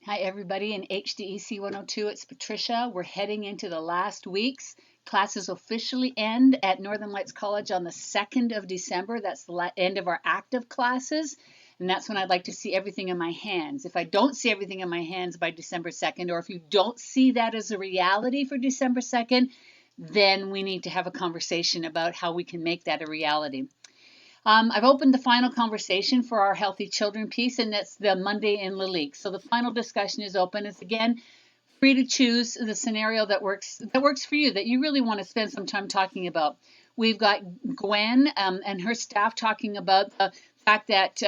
Hi, everybody in HDEC 102. It's Patricia. We're heading into the last weeks. Classes officially end at Northern Lights College on the 2nd of December. That's the end of our active classes. And that's when I'd like to see everything in my hands. If I don't see everything in my hands by December 2nd, or if you don't see that as a reality for December 2nd, then we need to have a conversation about how we can make that a reality. I've opened the final conversation for our Healthy Children piece, and that's the Monday in Lalique. So the final discussion is open. It's again free to choose the scenario that works for you, that you really want to spend some time talking about. We've got Gwen and her staff talking about the fact that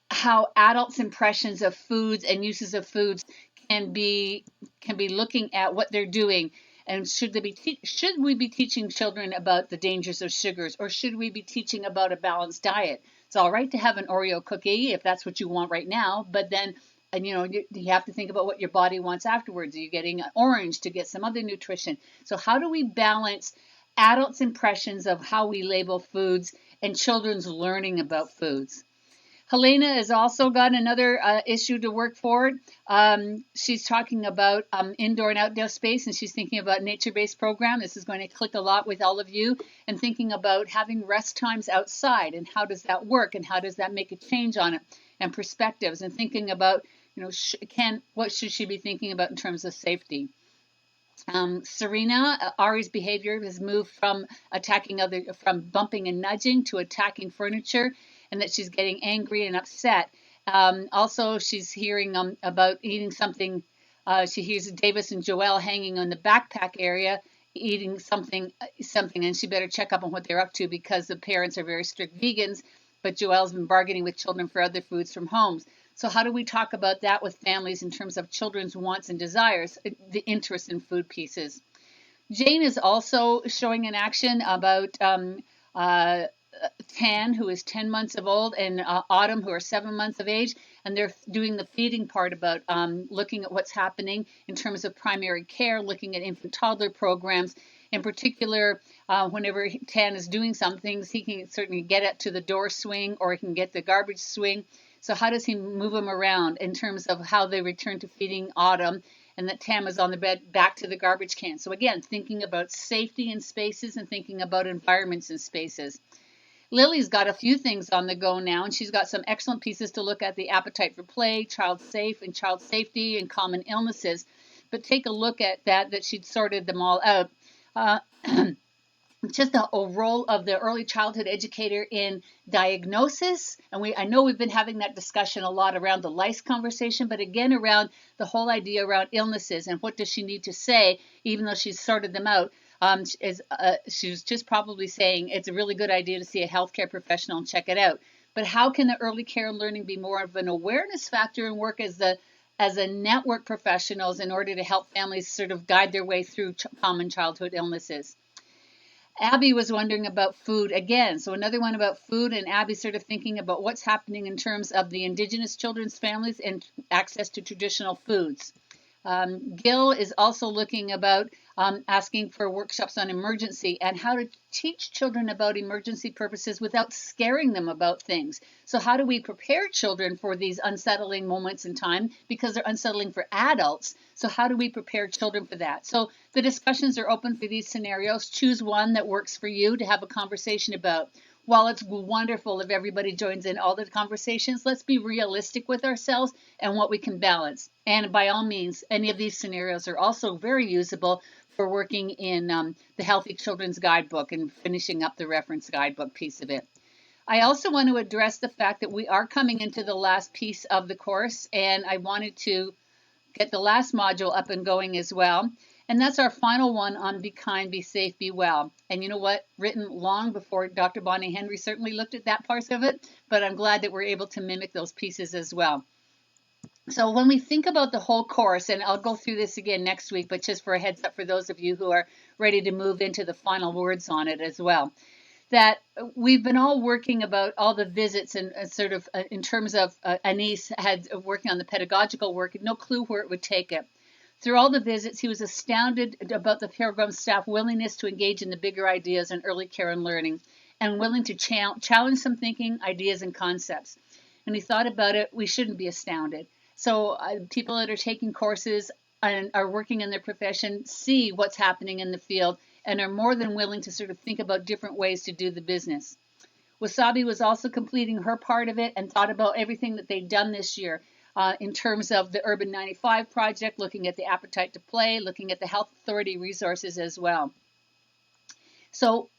how adults' impressions of foods and uses of foods can be looking at what they're doing. And should we be teaching children about the dangers of sugars, or should we be teaching about a balanced diet? It's all right to have an Oreo cookie if that's what you want right now, but then you have to think about what your body wants afterwards. Are you getting an orange to get some other nutrition? So how do we balance adults' impressions of how we label foods and children's learning about foods? Helena has also got another issue to work forward. She's talking about indoor and outdoor space, and she's thinking about nature-based program. This is going to click a lot with all of you, and thinking about having rest times outside, and how does that work, and how does that make a change on it, and perspectives, and thinking about, what should she be thinking about in terms of safety. Serena, Ari's behavior has moved from from bumping and nudging to attacking furniture, and that she's getting angry and upset. Also, she's hearing about eating something. She hears Davis and Joelle hanging on the backpack area, eating something, and she better check up on what they're up to, because the parents are very strict vegans, but Joelle's been bargaining with children for other foods from homes. So how do we talk about that with families in terms of children's wants and desires, the interest in food pieces? Jane is also showing in action about Tan, who is 10 months of old, and Autumn, who are 7 months of age, and they're doing the feeding part about looking at what's happening in terms of primary care, looking at infant toddler programs. In particular, whenever Tan is doing some things, he can certainly get it to the door swing, or he can get the garbage swing. So how does he move them around in terms of how they return to feeding Autumn, and that Tam is on the bed back to the garbage can? So again, thinking about safety in spaces and thinking about environments in spaces. Lily's got a few things on the go now, and she's got some excellent pieces to look at: the appetite for play, child safety, and common illnesses. But take a look at that she'd sorted them all out. Just a role of the early childhood educator in diagnosis. And I know we've been having that discussion a lot around the lice conversation, but again, around the whole idea around illnesses and what does she need to say, even though she's sorted them out. She was just probably saying it's a really good idea to see a healthcare professional and check it out. But how can the early care and learning be more of an awareness factor and work as a network professionals in order to help families sort of guide their way through common childhood illnesses? Abby was wondering about food again. So another one about food, and Abby sort of thinking about what's happening in terms of the Indigenous children's families and access to traditional foods. Gil is also looking about asking for workshops on emergency and how to teach children about emergency purposes without scaring them about things. So how do we prepare children for these unsettling moments in time, because they're unsettling for adults? So how do we prepare children for that? So the discussions are open for these scenarios. Choose one that works for you to have a conversation about. While it's wonderful if everybody joins in all the conversations, let's be realistic with ourselves and what we can balance. And by all means, any of these scenarios are also very usable for working in the Healthy Children's Guidebook and finishing up the reference guidebook piece of it. I also want to address the fact that we are coming into the last piece of the course, and I wanted to get the last module up and going as well. And that's our final one on Be Kind, Be Safe, Be Well. And you know what? Written long before Dr. Bonnie Henry certainly looked at that part of it, but I'm glad that we're able to mimic those pieces as well. So when we think about the whole course, and I'll go through this again next week, but just for a heads up for those of you who are ready to move into the final words on it as well, that we've been all working about all the visits and sort of in terms of Anis had working on the pedagogical work, no clue where it would take it. Through all the visits, he was astounded about the program staff willingness to engage in the bigger ideas in early care and learning, and willing to challenge some thinking, ideas, and concepts. And he thought about it, we shouldn't be astounded. So people that are taking courses and are working in their profession see what's happening in the field and are more than willing to sort of think about different ways to do the business. Wasabi was also completing her part of it and thought about everything that they'd done this year in terms of the Urban 95 project, looking at the appetite to play, looking at the health authority resources as well. So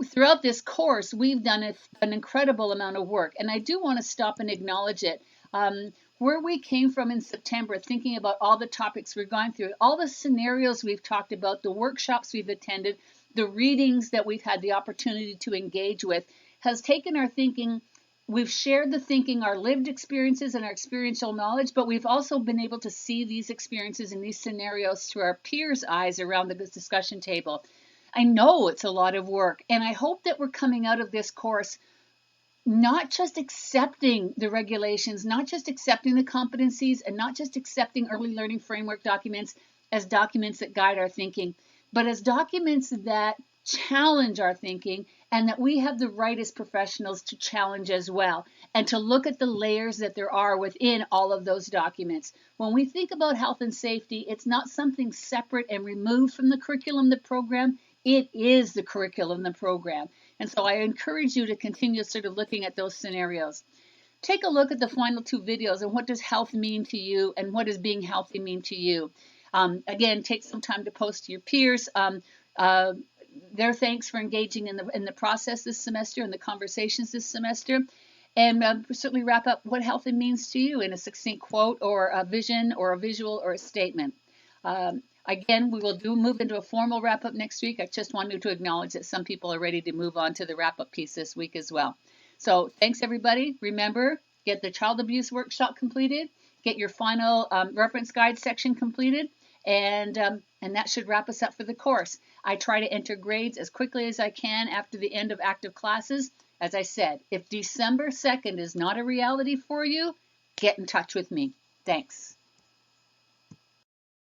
throughout this course, we've done an incredible amount of work, and I do want to stop and acknowledge it. Where we came from in September, thinking about all the topics we're going through, all the scenarios we've talked about, the workshops we've attended, the readings that we've had the opportunity to engage with, has taken our thinking. We've shared the thinking, our lived experiences and our experiential knowledge, but we've also been able to see these experiences and these scenarios through our peers' eyes around the discussion table. I know it's a lot of work, and I hope that we're coming out of this course not just accepting the regulations, not just accepting the competencies, and not just accepting early learning framework documents as documents that guide our thinking, but as documents that challenge our thinking and that we have the right as professionals to challenge as well, and to look at the layers that there are within all of those documents. When we think about health and safety, it's not something separate and removed from the curriculum, the program. It is the curriculum, the program. And so I encourage you to continue sort of looking at those scenarios. Take a look at the final two videos and what does health mean to you and what does being healthy mean to you. Again, take some time to post to your peers. Their thanks for engaging in the process this semester and the conversations this semester. And certainly wrap up what healthy means to you in a succinct quote or a vision or a visual or a statement. Again, we will move into a formal wrap-up next week. I just wanted to acknowledge that some people are ready to move on to the wrap-up piece this week as well. So thanks, everybody. Remember, get the child abuse workshop completed, get your final reference guide section completed, and that should wrap us up for the course. I try to enter grades as quickly as I can after the end of active classes. As I said, if December 2nd is not a reality for you, get in touch with me. Thanks.